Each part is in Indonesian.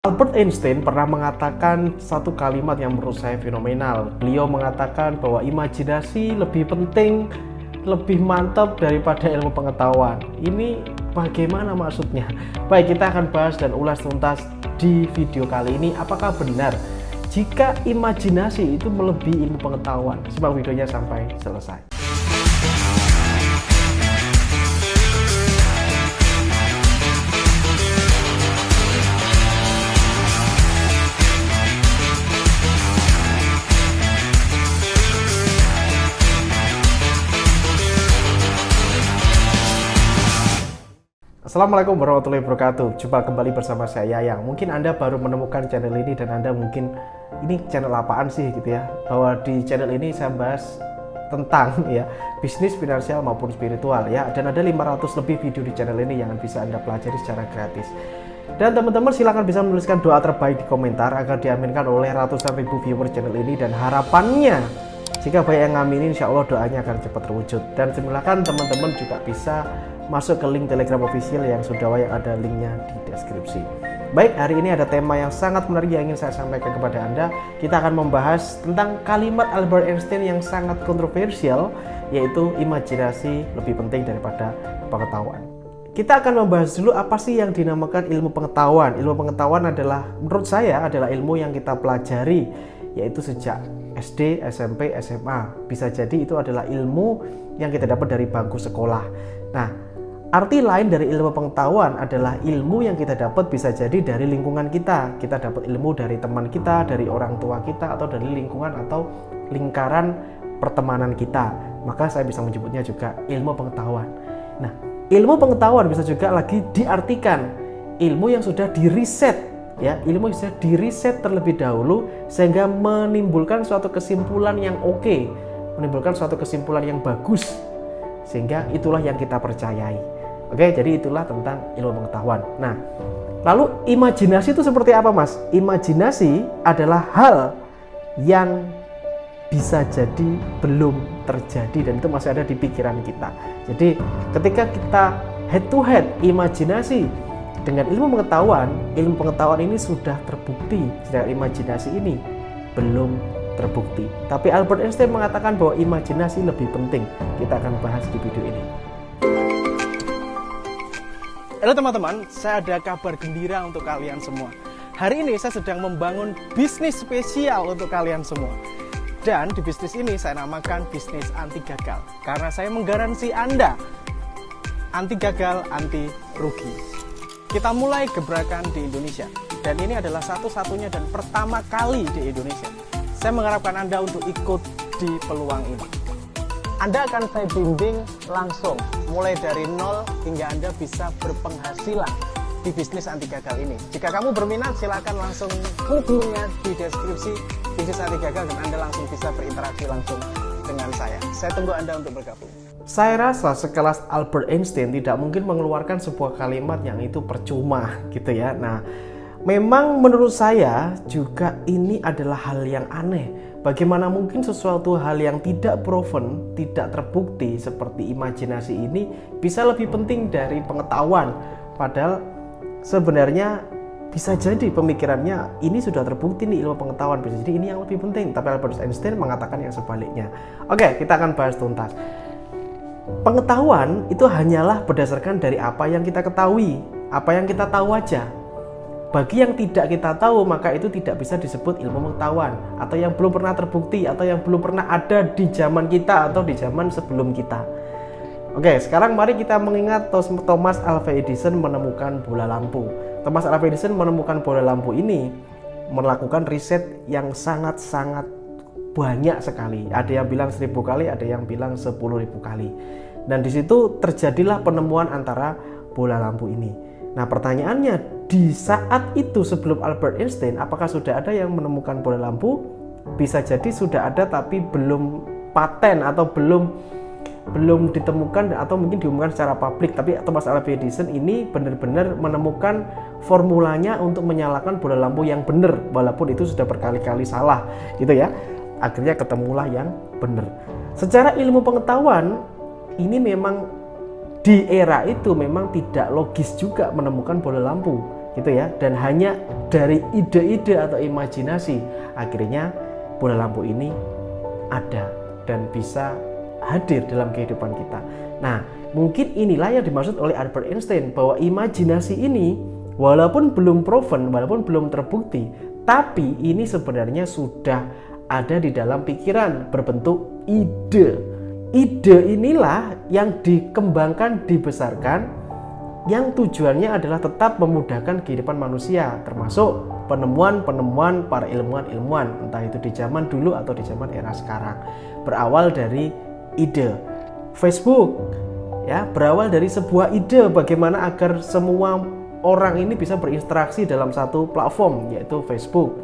Albert Einstein pernah mengatakan satu kalimat yang menurut saya fenomenal. Beliau mengatakan bahwa imajinasi lebih penting, lebih mantap daripada ilmu pengetahuan. Ini bagaimana maksudnya? Baik, kita akan bahas dan ulas tuntas di video kali ini. Apakah benar jika imajinasi itu melebihi ilmu pengetahuan? Simak videonya sampai selesai. Assalamualaikum warahmatullahi wabarakatuh. Jumpa kembali bersama saya Yayang. Mungkin Anda baru menemukan channel ini dan Anda mungkin ini channel apaan sih gitu ya. Bahwa di channel ini saya bahas tentang ya bisnis, finansial maupun spiritual ya. Dan ada 500 lebih video di channel ini yang bisa Anda pelajari secara gratis. Dan teman-teman silahkan bisa menuliskan doa terbaik di komentar agar diaminkan oleh ratusan ribu viewer channel ini. Dan harapannya jika banyak yang ngaminin, insya Allah doanya akan cepat terwujud. Dan silakan teman-teman juga bisa masuk ke link Telegram official yang sudah yang ada linknya di deskripsi. Baik, hari ini ada tema yang sangat menarik yang ingin saya sampaikan kepada Anda. Kita akan membahas tentang kalimat Albert Einstein yang sangat kontroversial, yaitu imajinasi lebih penting daripada pengetahuan. Kita akan membahas dulu apa sih yang dinamakan ilmu pengetahuan. Ilmu pengetahuan adalah, menurut saya, adalah ilmu yang kita pelajari, yaitu sejak SD, SMP, SMA. Bisa jadi itu adalah ilmu yang kita dapat dari bangku sekolah. Nah, arti lain dari ilmu pengetahuan adalah ilmu yang kita dapat bisa jadi dari lingkungan kita. Kita dapat ilmu dari teman kita, dari orang tua kita, atau dari lingkungan atau lingkaran pertemanan kita. Maka saya bisa menyebutnya juga ilmu pengetahuan. Nah, ilmu pengetahuan bisa juga lagi diartikan ilmu yang sudah diriset, ya, ilmu yang sudah diriset terlebih dahulu sehingga menimbulkan suatu kesimpulan yang oke, menimbulkan suatu kesimpulan yang bagus, sehingga itulah yang kita percayai. Oke, jadi itulah tentang ilmu pengetahuan. Nah, lalu imajinasi itu seperti apa, Mas? Imajinasi adalah hal yang bisa jadi belum terjadi dan itu masih ada di pikiran kita. Jadi, ketika kita head to head imajinasi dengan ilmu pengetahuan ini sudah terbukti, sedangkan imajinasi ini belum terbukti. Tapi Albert Einstein mengatakan bahwa imajinasi lebih penting. Kita akan bahas di video ini. Halo teman-teman, saya ada kabar gembira untuk kalian semua. Hari ini saya sedang membangun bisnis spesial untuk kalian semua. Dan di bisnis ini saya namakan bisnis anti gagal. Karena saya menggaransi Anda anti gagal, anti rugi. Kita mulai gebrakan di Indonesia. Dan ini adalah satu-satunya dan pertama kali di Indonesia. Saya mengharapkan Anda untuk ikut di peluang ini. Anda akan saya bimbing langsung, mulai dari nol hingga Anda bisa berpenghasilan di bisnis anti gagal ini. Jika kamu berminat, silakan langsung hubunginya di deskripsi bisnis anti gagal dan Anda langsung bisa berinteraksi langsung dengan saya. Saya tunggu Anda untuk bergabung. Saya rasa sekelas Albert Einstein tidak mungkin mengeluarkan sebuah kalimat yang itu percuma gitu ya. Nah, memang menurut saya juga ini adalah hal yang aneh. Bagaimana mungkin sesuatu hal yang tidak proven, tidak terbukti seperti imajinasi ini bisa lebih penting dari pengetahuan. Padahal sebenarnya bisa jadi pemikirannya ini sudah terbukti nih ilmu pengetahuan, bisa jadi ini yang lebih penting. Tapi Albert Einstein mengatakan yang sebaliknya. Oke, kita akan bahas tuntas. Pengetahuan itu hanyalah berdasarkan dari apa yang kita ketahui, apa yang kita tahu aja. Bagi yang tidak kita tahu, maka itu tidak bisa disebut ilmu pengetahuan, atau yang belum pernah terbukti, atau yang belum pernah ada di zaman kita atau di zaman sebelum kita. Oke, sekarang mari kita mengingat Thomas Alva Edison menemukan bola lampu. Thomas Alva Edison menemukan bola lampu ini melakukan riset yang sangat-sangat banyak sekali. Ada yang bilang 1000 kali, ada yang bilang 10.000 kali. Dan di situ terjadilah penemuan antara bola lampu ini. Nah, pertanyaannya, di saat itu sebelum Albert Einstein, apakah sudah ada yang menemukan bola lampu? Bisa jadi sudah ada tapi belum paten atau belum ditemukan atau mungkin diumumkan secara publik. Tapi Thomas Alva Edison ini benar-benar menemukan formulanya untuk menyalakan bola lampu yang benar, walaupun itu sudah berkali-kali salah gitu ya. Akhirnya ketemulah yang benar. Secara ilmu pengetahuan ini memang di era itu memang tidak logis juga menemukan bola lampu. gitu ya, dan hanya dari ide-ide atau imajinasi akhirnya bola lampu ini ada dan bisa hadir dalam kehidupan kita. Nah, mungkin inilah yang dimaksud oleh Albert Einstein, bahwa imajinasi ini walaupun belum proven, walaupun belum terbukti, tapi ini sebenarnya sudah ada di dalam pikiran berbentuk ide. Ide inilah yang dikembangkan, dibesarkan, yang tujuannya adalah tetap memudahkan kehidupan manusia, termasuk penemuan-penemuan para ilmuwan-ilmuwan, entah itu di zaman dulu atau di zaman era sekarang. Berawal dari ide. Facebook ya, berawal dari sebuah ide bagaimana agar semua orang ini bisa berinteraksi dalam satu platform, yaitu Facebook.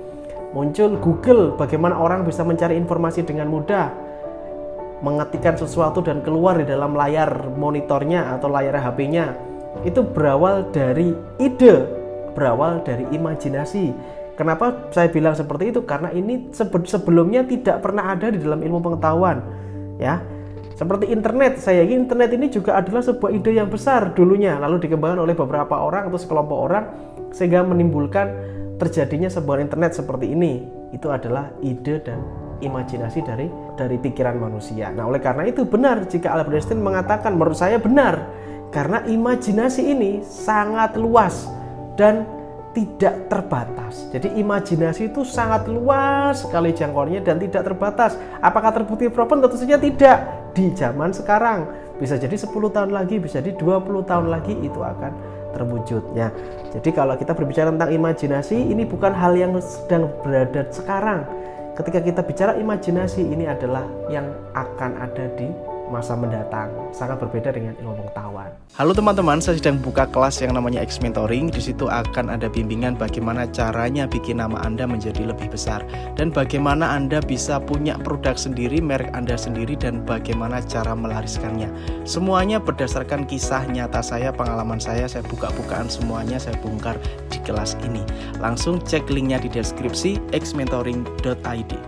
Muncul Google, bagaimana orang bisa mencari informasi dengan mudah, mengetikkan sesuatu dan keluar di dalam layar monitornya atau layar HP-nya. Itu berawal dari ide, berawal dari imajinasi. Kenapa saya bilang seperti itu? Karena ini sebelumnya tidak pernah ada di dalam ilmu pengetahuan, ya. Seperti internet, saya yakin internet ini juga adalah sebuah ide yang besar dulunya, lalu dikembangkan oleh beberapa orang atau sekelompok orang sehingga menimbulkan terjadinya sebuah internet seperti ini. Itu adalah ide dan imajinasi dari pikiran manusia. Nah, oleh karena itu benar jika Albert Einstein mengatakan, menurut saya benar, karena imajinasi ini sangat luas dan tidak terbatas. Jadi imajinasi itu sangat luas sekali jangkauannya dan tidak terbatas. Apakah terbukti proven? Tentu saja tidak. Di zaman sekarang bisa jadi 10 tahun lagi, bisa jadi 20 tahun lagi itu akan terwujudnya. Jadi kalau kita berbicara tentang imajinasi, ini bukan hal yang sedang berada sekarang. Ketika kita bicara imajinasi, ini adalah yang akan ada di masa mendatang, sangat berbeda dengan ilmu pengetahuan. Halo teman-teman, saya sedang buka kelas yang namanya X Mentoring. Di situ akan ada bimbingan bagaimana caranya bikin nama Anda menjadi lebih besar dan bagaimana Anda bisa punya produk sendiri, merek Anda sendiri, dan bagaimana cara melariskannya. Semuanya berdasarkan kisah nyata saya, pengalaman saya buka-bukaan semuanya saya bongkar di kelas ini. Langsung cek linknya di deskripsi xmentoring.id.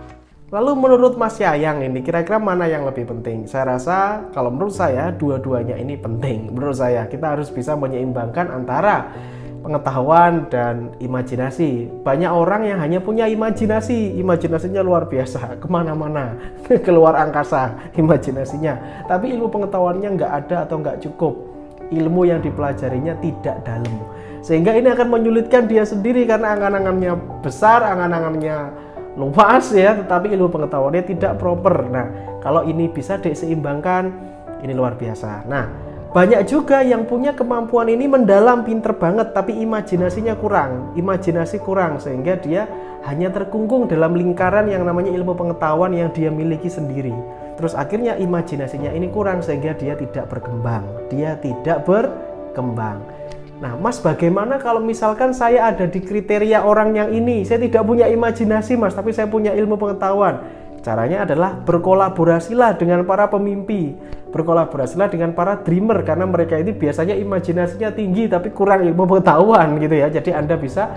Lalu menurut Mas Yayang ini kira-kira mana yang lebih penting? Saya rasa kalau menurut saya dua-duanya ini penting. Menurut saya kita harus bisa menyeimbangkan antara pengetahuan dan imajinasi. Banyak orang yang hanya punya imajinasi, imajinasinya luar biasa, kemana-mana, keluar angkasa imajinasinya. Tapi ilmu pengetahuannya nggak ada atau nggak cukup. Ilmu yang dipelajarinya tidak dalam. Sehingga ini akan menyulitkan dia sendiri karena angan-angannya besar, angan-angannya luas ya, tetapi ilmu pengetahuannya tidak proper. Nah, kalau ini bisa diseimbangkan, ini luar biasa. Nah, banyak juga yang punya kemampuan ini mendalam, pinter banget, tapi imajinasinya kurang, imajinasi kurang, sehingga dia hanya terkungkung dalam lingkaran yang namanya ilmu pengetahuan yang dia miliki sendiri. Terus akhirnya imajinasinya ini kurang, sehingga dia tidak berkembang, Nah, Mas, bagaimana kalau misalkan saya ada di kriteria orang yang ini? Saya tidak punya imajinasi, Mas, tapi saya punya ilmu pengetahuan. Caranya adalah berkolaborasilah dengan para pemimpi, berkolaborasilah dengan para dreamer, karena mereka ini biasanya imajinasinya tinggi tapi kurang ilmu pengetahuan gitu ya. Jadi Anda bisa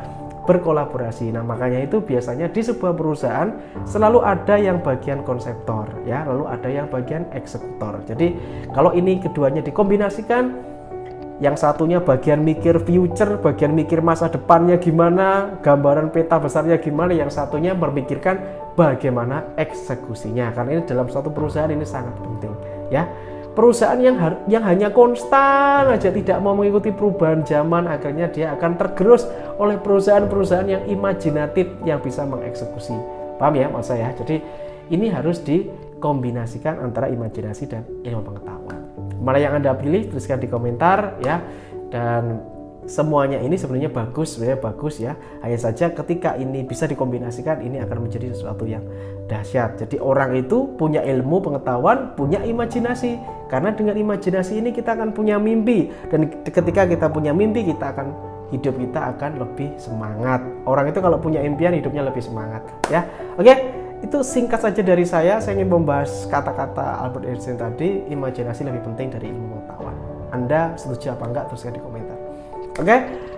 berkolaborasi. Nah, makanya itu biasanya di sebuah perusahaan selalu ada yang bagian konseptor ya, lalu ada yang bagian eksekutor. Jadi kalau ini keduanya dikombinasikan, yang satunya bagian mikir future, bagian mikir masa depannya gimana, gambaran peta besarnya gimana, yang satunya memikirkan bagaimana eksekusinya. Karena ini dalam suatu perusahaan ini sangat penting ya. Perusahaan yang hanya konstan aja tidak mau mengikuti perubahan zaman, akhirnya dia akan tergerus oleh perusahaan-perusahaan yang imajinatif yang bisa mengeksekusi. Paham ya maksud saya? Jadi ini harus dikombinasikan antara imajinasi dan ilmu pengetahuan. Mana yang Anda pilih, tuliskan di komentar ya. Dan semuanya ini sebenarnya bagus ya. Hanya saja ketika ini bisa dikombinasikan, ini akan menjadi sesuatu yang dahsyat. Jadi orang itu punya ilmu pengetahuan, punya imajinasi. Karena dengan imajinasi ini kita akan punya mimpi, dan ketika kita punya mimpi, hidup kita akan lebih semangat. Orang itu kalau punya impian, hidupnya lebih semangat ya. Oke. Itu singkat saja dari saya ingin membahas kata-kata Albert Einstein tadi, imajinasi lebih penting dari ilmu pengetahuan. Anda setuju apa enggak? Tuliskan di komentar. Oke,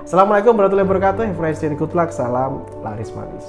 Assalamualaikum warahmatullahi wabarakatuh. Have a nice day, good luck. Salam laris manis.